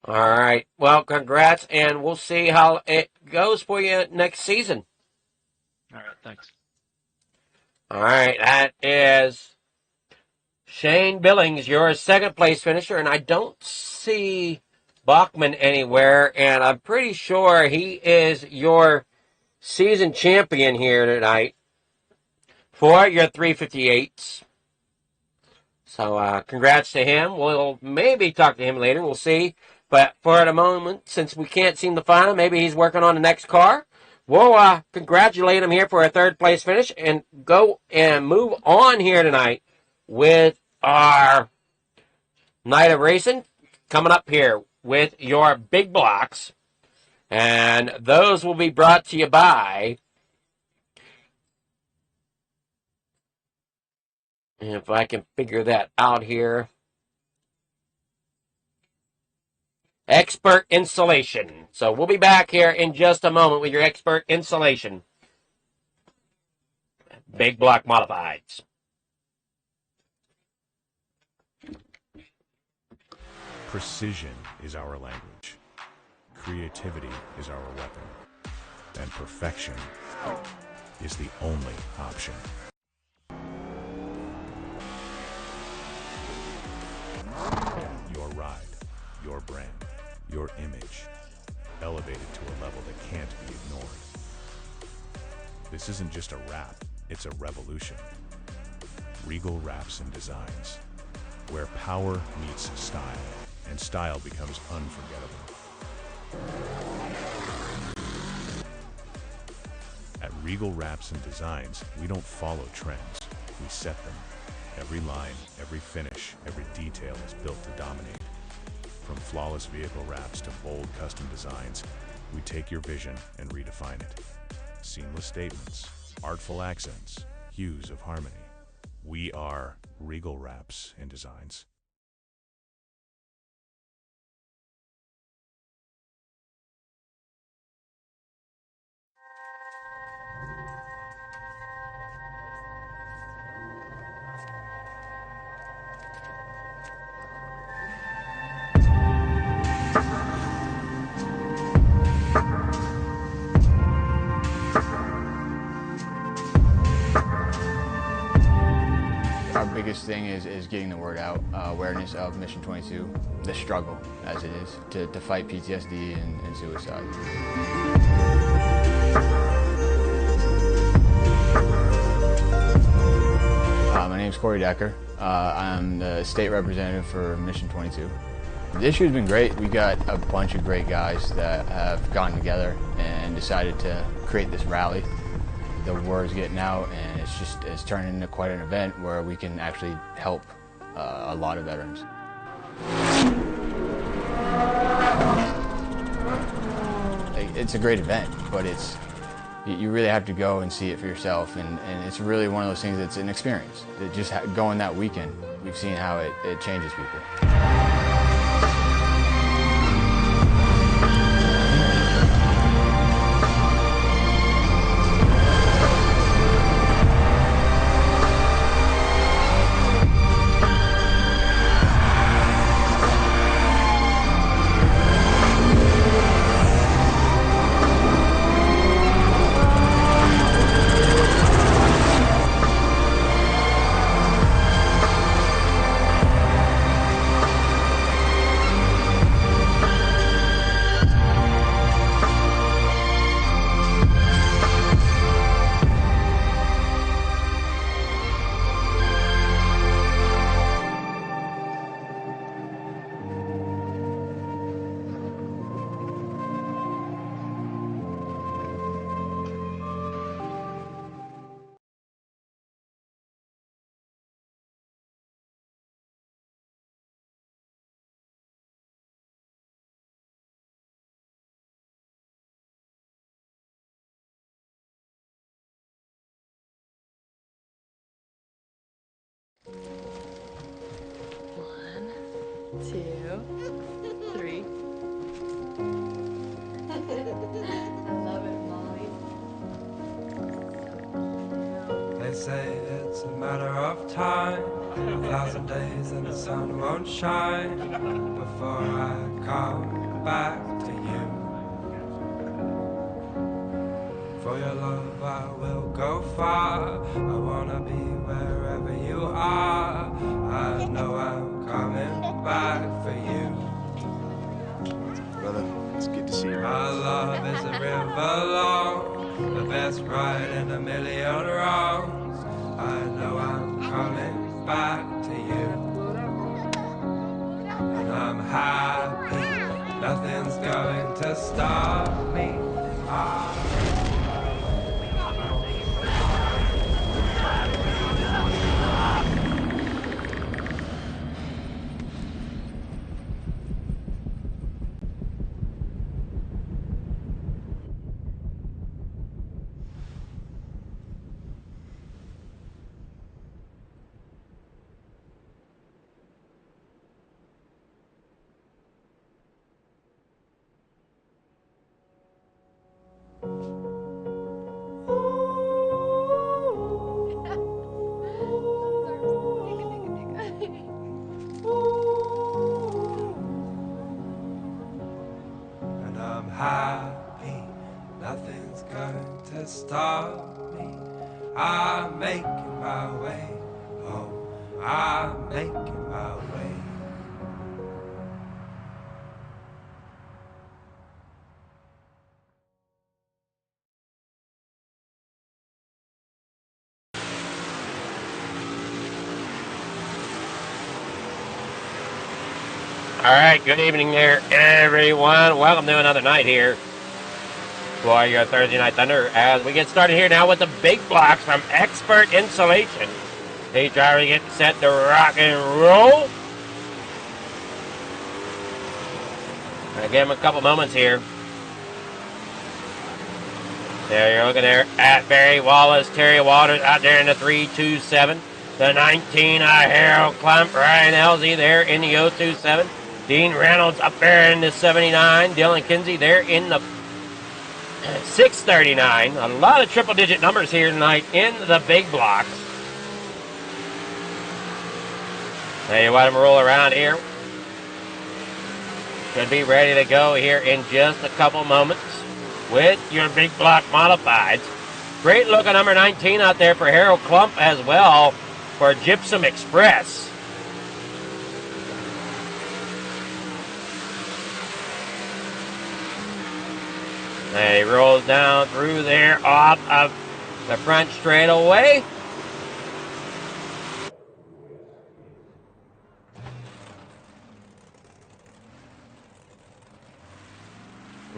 All right. Well, congrats, and we'll see how it goes for you next season. All right, thanks. All right, that is Shane Billings, your second place finisher, and I don't see Bachman anywhere, and I'm pretty sure he is your season champion here tonight for your 358s. So congrats to him. We'll maybe talk to him later. We'll see. But for the moment, since we can't seem to find him, maybe he's working on the next car. We'll congratulate him here for a third place finish and go and move on here tonight with our night of racing coming up here with your big blocks. And those will be brought to you by, if I can figure that out here, Expert Installation. So we'll be back here in just a moment with your Expert Installation. Big Block Modifieds. Precision is our language. Creativity is our weapon. And perfection is the only option. Your ride, your brand, your image, elevated to a level that can't be ignored. This isn't just a wrap, it's a revolution. Regal Wraps and Designs, where power meets style, and style becomes unforgettable. At Regal Wraps and Designs, we don't follow trends, we set them. Every line, every finish, every detail is built to dominate. From flawless vehicle wraps to bold custom designs, we take your vision and redefine it. Seamless statements, artful accents, hues of harmony. We are Regal Wraps and Designs. Our biggest thing is getting the word out, awareness of Mission 22, the struggle as it is, to fight PTSD and suicide. My name is Corey Decker. I'm the state representative for Mission 22. This year's been great. We got a bunch of great guys that have gotten together and decided to create this rally. The word's getting out, and it's turning into quite an event where we can actually help a lot of veterans. It's a great event, but you really have to go and see it for yourself, and it's really one of those things that's an experience. Just going that weekend, we've seen how it changes people. One, two, three. I love it, Molly. Let's say it's a matter of time. 1,000 days and the sun won't shine before I come back to you. For your love I will go far. I wanna be wherever you are. I know I'm coming back for you. Brother, it's good to see you. My love is a river long, the best ride in a million wrongs. I know I'm coming back to you. And I'm happy, nothing's going to stop me. And I'm happy, nothing's going to stop me. I'm making my way home. I'm making my way. All right, good evening there, everyone. Welcome to another night here for your Thursday Night Thunder as we get started here now with the big blocks from Expert Insulation. These drivers getting set to rock and roll. I'll give them a couple moments here. There you're looking there at Barry Wallace, Terry Waters out there in the 327. The 19, Harold Klump, Ryan Elsie there in the 027. Dean Reynolds up there in the 79. Dylan Kinsey there in the 639. A lot of triple-digit numbers here tonight in the big blocks. Now you let them roll around here. Should be ready to go here in just a couple moments with your big block modifieds. Great looking number 19 out there for Harold Klump as well for Gypsum Express. And he rolls down through there off of the front straightaway.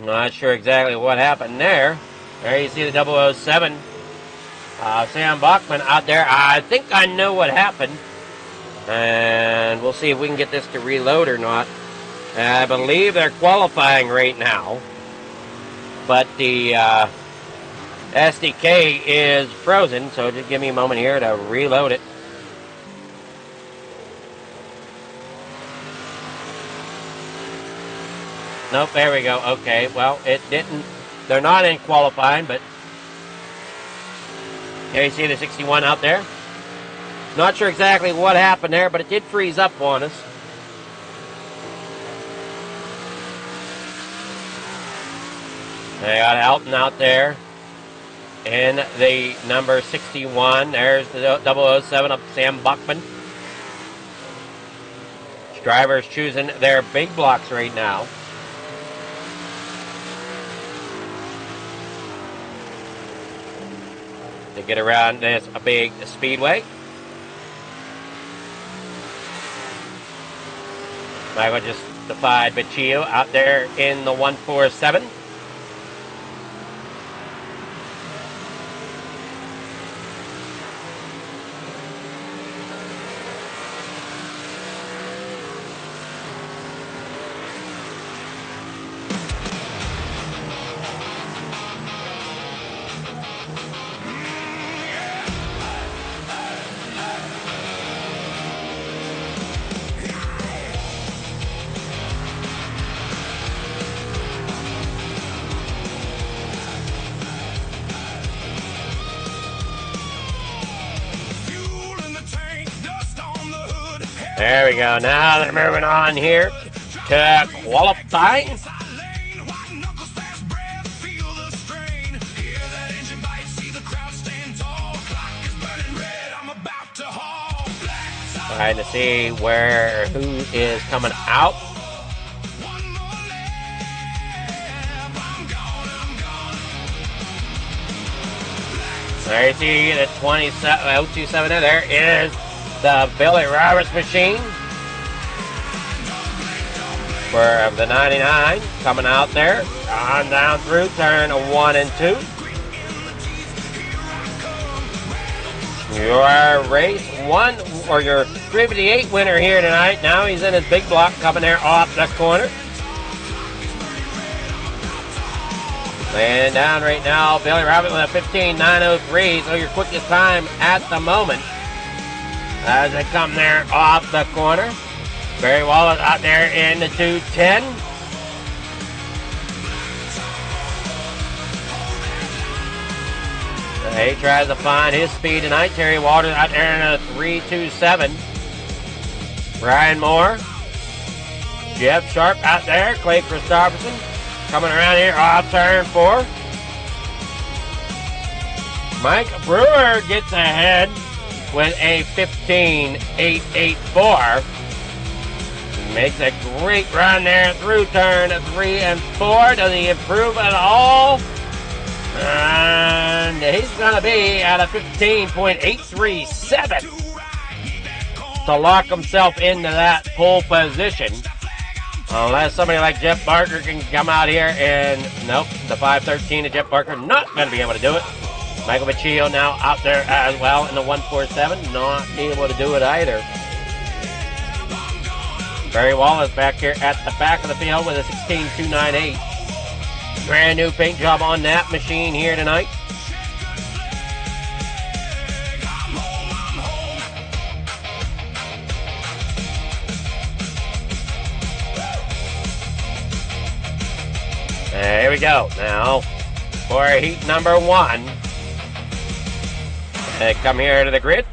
Not sure exactly what happened there. There you see the 007. Sam Bachman out there. I think I know what happened. And we'll see if we can get this to reload or not. I believe they're qualifying right now. But the SDK is frozen, so just give me a moment here to reload it. Nope, there we go. Okay, well, it didn't. They're not in qualifying, but there you see the 61 out there. Not sure exactly what happened there, but it did freeze up on us. They got Elton out there in the number 61. There's the 007 of Sam Buckman. Drivers choosing their big blocks right now. To get around this big speedway. Michael just defied Baccio out there in the 147. There we go. Now they're moving on here to qualifying. Trying to see who is coming out. There you see the 027 there. There is the Billy Roberts machine for the 99 coming out there. On down through turn 1 and 2. Your race 1 or your 358 winner here tonight. Now he's in his big block coming there off the corner. Laying down right now, Billy Roberts with a 15.903, so your quickest time at the moment. As they come there off the corner. Barry Wallace out there in the 210. He tries to find his speed tonight. Terry Waters out there in a 3.27. Brian Moore. Jeff Sharp out there. Clay Christopherson coming around here off turn 4. Mike Brewer gets ahead with a 15.884. Makes a great run there through turn 3 and 4. Does he improve at all? And he's going to be at a 15.837 to lock himself into that pole position. Unless somebody like Jeff Barker can come out here and, nope, the 5.13 of Jeff Barker not going to be able to do it. Michael Machillo now out there as well in the 1.47, not able to do it either. Barry Wallace back here at the back of the field with a 16.298. Brand new paint job on that machine here tonight. There we go. Now for heat number 1. Come here to the grid.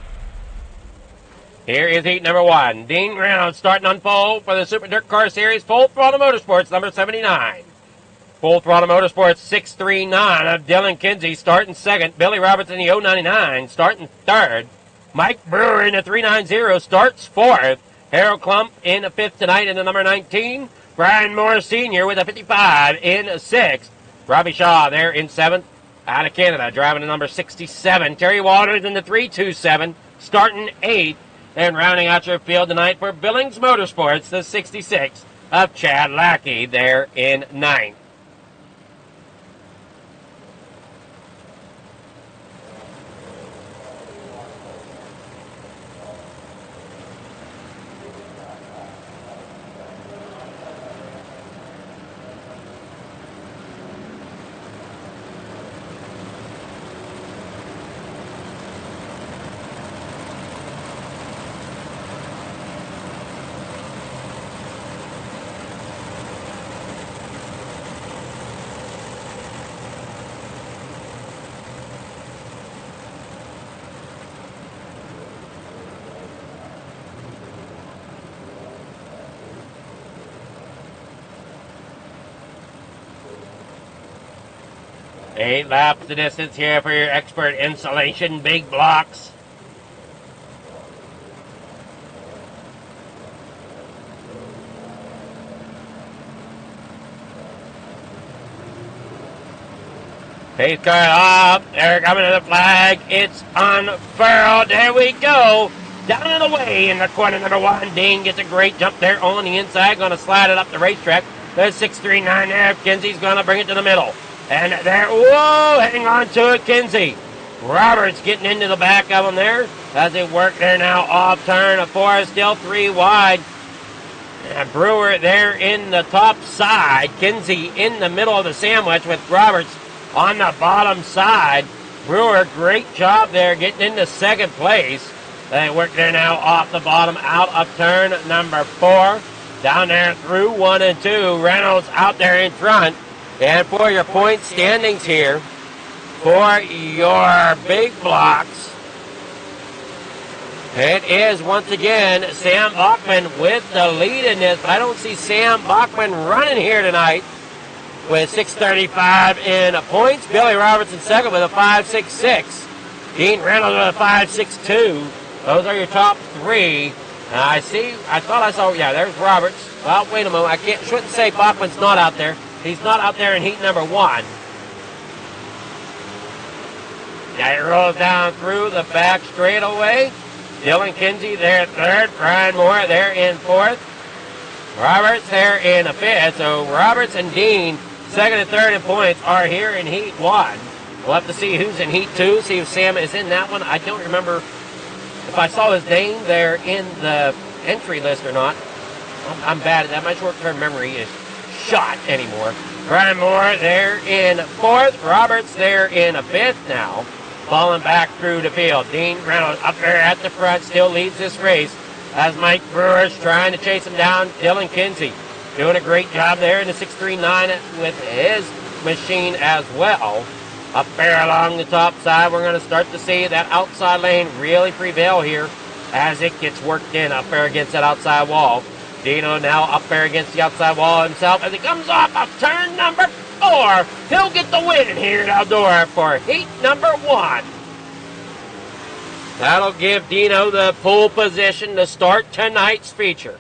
Here is heat number 1. Dean Reynolds starting on pole for the Super Dirt Car Series. Full Throttle Motorsports, number 79. Full Throttle Motorsports 639 of Dylan Kinsey starting second. Billy Roberts in the 099 starting third. Mike Brewer in the 390 starts fourth. Harold Klump in the fifth tonight in the number 19. Brian Moore Sr. with a 55 in sixth. Robbie Shaw there in seventh out of Canada driving the number 67. Terry Waters in the 327 starting eighth. And rounding out your field tonight for Billings Motorsports, the 66 of Chad Lackey there in ninth. Eight laps the distance here for your expert insulation big blocks. Pace car up. They're coming to the flag. It's unfurled. There we go. Down and away in the corner number 1. Dean gets a great jump there on the inside. Going to slide it up the racetrack. There's 639 there. Kinsey's going to bring it to the middle. And there, whoa, hang on to it, Kinsey. Roberts getting into the back of him there as they work there now off turn 4, still 3 wide. And Brewer there in the top side. Kinsey in the middle of the sandwich with Roberts on the bottom side. Brewer, great job there getting into second place. They work there now off the bottom out of turn number 4. Down there through 1 and 2. Reynolds out there in front. And for your point standings here, for your big blocks, It is once again Sam Bachman with the lead in this. I don't see Sam Bachman running here tonight with 6:35 in points. Billy Robertson second with a 5.66. Dean Reynolds with a 5.62. Those are your top three. I thought I saw, yeah, there's Roberts. Well, wait a moment. Shouldn't say Bachman's not out there. He's not out there in heat number 1. Now he rolls down through the back straightaway. Dylan Kinsey there third. Brian Moore there in fourth. Roberts there in a fifth. So Roberts and Dean, second and third in points, are here in heat 1. We'll have to see who's in heat 2, see if Sam is in that one. I don't remember if I saw his name there in the entry list or not. I'm bad at that. My short-term memory is shot anymore. Brian Moore there in fourth. Roberts there in a fifth now. Falling back through the field. Dean Reynolds up there at the front still leads this race as Mike Brewer's trying to chase him down. Dylan Kinsey doing a great job there in the 6.39 with his machine as well. Up there along the top side, we're going to start to see that outside lane really prevail here as it gets worked in up there against that outside wall. Dino now up there against the outside wall himself as he comes off of turn number 4. He'll get the win here at Eldora for heat number 1. That'll give Dino the pole position to start tonight's feature.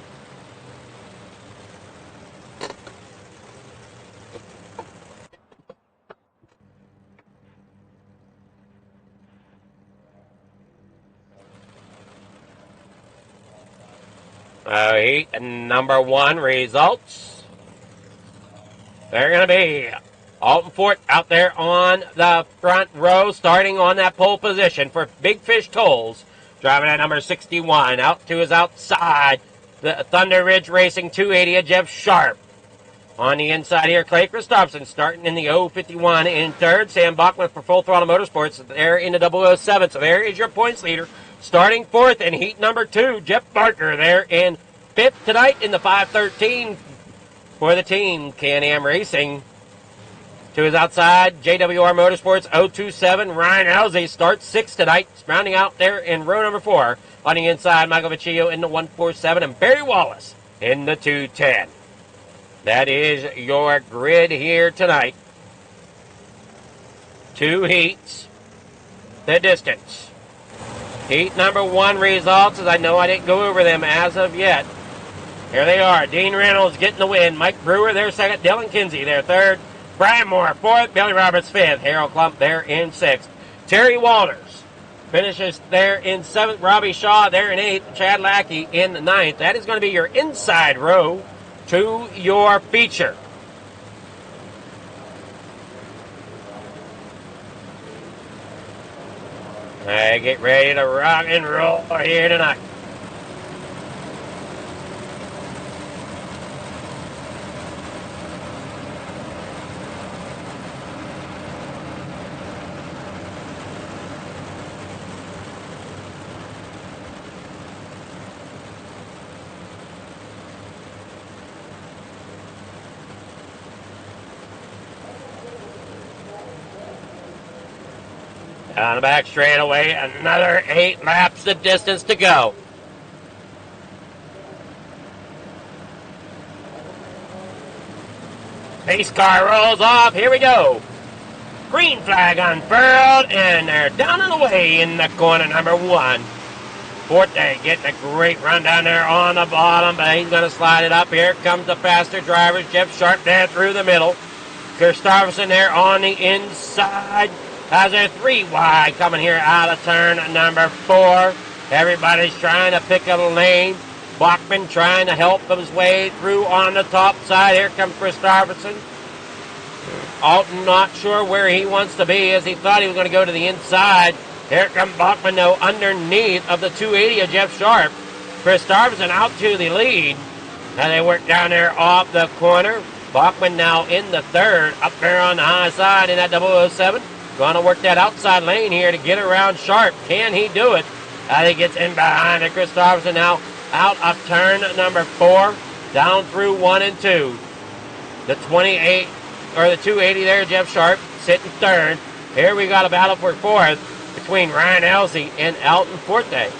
Heat number 1 results. They're going to be Alton Fort out there on the front row, starting on that pole position for Big Fish Tolls. Driving at number 61. Out to his outside, the Thunder Ridge Racing 280 Jeff Sharp. On the inside here, Clay Christopherson starting in the 051 in third. Sam Bachman for Full Throttle Motorsports there in the 007. So there is your points leader. Starting fourth in heat number 2, Jeff Barker there in fifth tonight in the 513 for the team, Can-Am Racing. To his outside, JWR Motorsports 027, Ryan Elsey starts sixth tonight, rounding out there in row number 4. On the inside, Michael Vecchio in the 147 and Barry Wallace in the 210. That is your grid here tonight. 2 heats, the distance. Heat number 1 results, as I know I didn't go over them as of yet. Here they are. Dean Reynolds getting the win. Mike Brewer there second. Dylan Kinsey there third. Brian Moore fourth. Billy Roberts fifth. Harold Klump there in sixth. Terry Walters finishes there in seventh. Robbie Shaw there in eighth. Chad Lackey in the ninth. That is going to be your inside row to your feature. Get ready to rock and roll here tonight. Down the back straightaway, another 8 laps the distance to go. Pace car rolls off, here we go. Green flag unfurled, and they're down and away in the corner number 1. Forte getting a great run down there on the bottom, but he's going to slide it up. Here comes the faster drivers. Jeff Sharp there through the middle. Christopherson there on the inside. Has a 3 wide coming here out of turn number 4. Everybody's trying to pick a lane. Bachman trying to help his way through on the top side. Here comes Christopherson. Alton not sure where he wants to be, as he thought he was going to go to the inside. Here comes Bachman, though, underneath of the 280 of Jeff Sharp. Christopherson out to the lead. Now they work down there off the corner. Bachman now in the third, up there on the high side in that 007. Going to work that outside lane here to get around Sharp. Can he do it? As he gets in behind it. Christopherson now out of turn number 4. Down through 1 and 2. The 28, or the 280 there, Jeff Sharp, sitting third. Here we got a battle for fourth between Ryan Elsey and Alton Forte.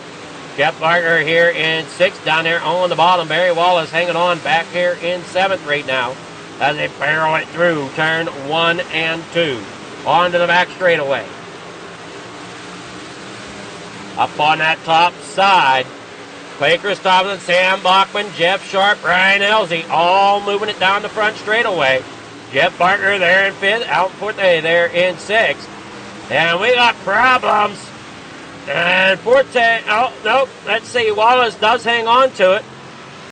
Jeff Barker here in 6th down there on the bottom. Barry Wallace hanging on back here in 7th right now as they barrel it through turn 1 and 2. On to the back straightaway. Up on that top side, Clay Christopherson, Sam Bachman, Jeff Sharp, Brian Elsey, all moving it down the front straightaway. Jeff Barker there in 5th, Alton Forte there in 6th. And we got problems. And Forte, oh, nope, let's see, Wallace does hang on to it.